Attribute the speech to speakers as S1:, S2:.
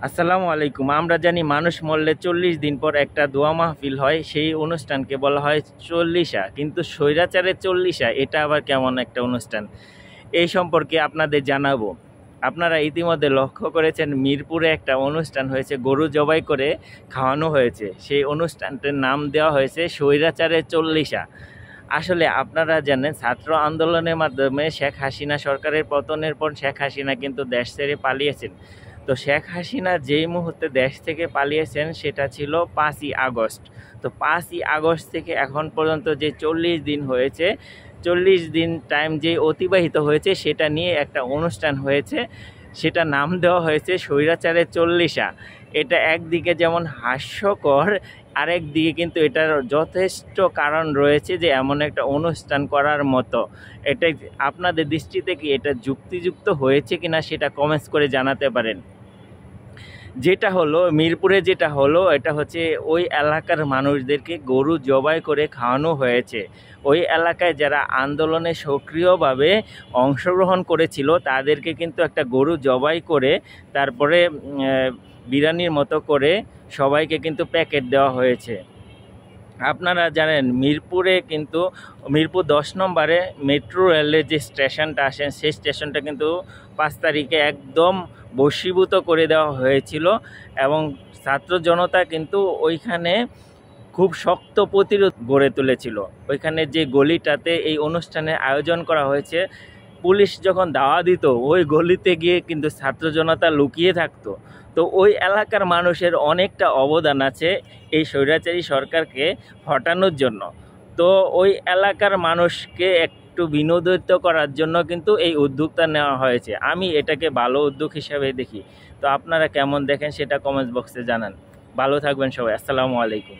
S1: আসসালামু আলাইকুম। আমরা জানি মানুষ মরলে ৪০ দিন পর একটা দোয়া মাহফিল হয়, সেই অনুষ্ঠানকে বলা হয় চল্লিশা। কিন্তু স্বৈরাচারের চল্লিশা এটা আবার কেমন একটা অনুষ্ঠান, এই সম্পর্কে আপনাদের জানাবো। আপনারা ইতিমধ্যে লক্ষ্য করেছেন মিরপুরে একটা অনুষ্ঠান হয়েছে, গরু জবাই করে খাওয়ানো হয়েছে। সেই অনুষ্ঠানটার নাম দেওয়া হয়েছে স্বৈরাচারের চল্লিশা। আসলে আপনারা জানেন ছাত্র আন্দোলনের মাধ্যমে শেখ হাসিনা সরকারের পতনের পর শেখ হাসিনা কিন্তু দেশ ছেড়ে পালিয়েছেন। তো শেখ হাসিনা যেই মুহূর্তে দেশ থেকে পালিয়েছেন সেটা ছিল 5ই আগস্ট। তো 5ই আগস্ট থেকে এখন পর্যন্ত যে 40 দিন হয়েছে, 40 দিন টাইম যে অতিবাহিত হয়েছে সেটা নিয়ে একটা অনুষ্ঠান হয়েছে, সেটা নাম দেওয়া হয়েছে স্বৈরাচারের চল্লিশা। এটা একদিকে যেমন হাস্যকর, আরেক দিকে কিন্তু এটার যথেষ্ট কারণ রয়েছে যে এমন একটা অনুষ্ঠান করার মতো। এটা আপনাদের দৃষ্টিতে কি এটা যুক্তিযুক্ত হয়েছে কিনা সেটা কমেন্টস করে জানাতে পারেন। যেটা হলো মিরপুরে যেটা হলো এটা হচ্ছে ওই এলাকার মানুষদেরকে গরু জবাই করে খাওয়ানো হয়েছে। ওই এলাকায় যারা আন্দোলনে সক্রিয়ভাবে অংশগ্রহণ করেছিল তাদেরকে কিন্তু একটা গরু জবাই করে তারপরে বিরিয়ানির মতো করে সবাইকে কিন্তু প্যাকেট দেওয়া হয়েছে। আপনারা জানেন মিরপুরে কিন্তু মিরপুর 10 নম্বরে মেট্রো রেলের যে স্টেশনটা আসেন সেই স্টেশনটা কিন্তু 5 তারিখে একদম বশীভূত করে দেওয়া হয়েছিল এবং ছাত্র জনতা কিন্তু ওইখানে খুব শক্ত প্রতিরোধ গড়ে তুলেছিল। ওইখানে যে গলিটাতে এই অনুষ্ঠানের আয়োজন করা হয়েছে, পুলিশ যখন দাওয়া দিত ওই গলিতে গিয়ে কিন্তু ছাত্র জনতা লুকিয়ে থাকতো। তো ওই এলাকার মানুষের অনেকটা অবদান আছে এই স্বৈরাচারী সরকারকে হটানোর জন্য। তো ওই এলাকার মানুষকে একটু বিনোদিত করার জন্য কিন্তু এই উদ্যোগটা নেওয়া হয়েছে। আমি এটাকে ভালো উদ্যোগ হিসাবে দেখি। তো আপনারা কেমন দেখেন সেটা কমেন্টস বক্সে জানান। ভালো থাকবেন সবাই। আসসালামু আলাইকুম।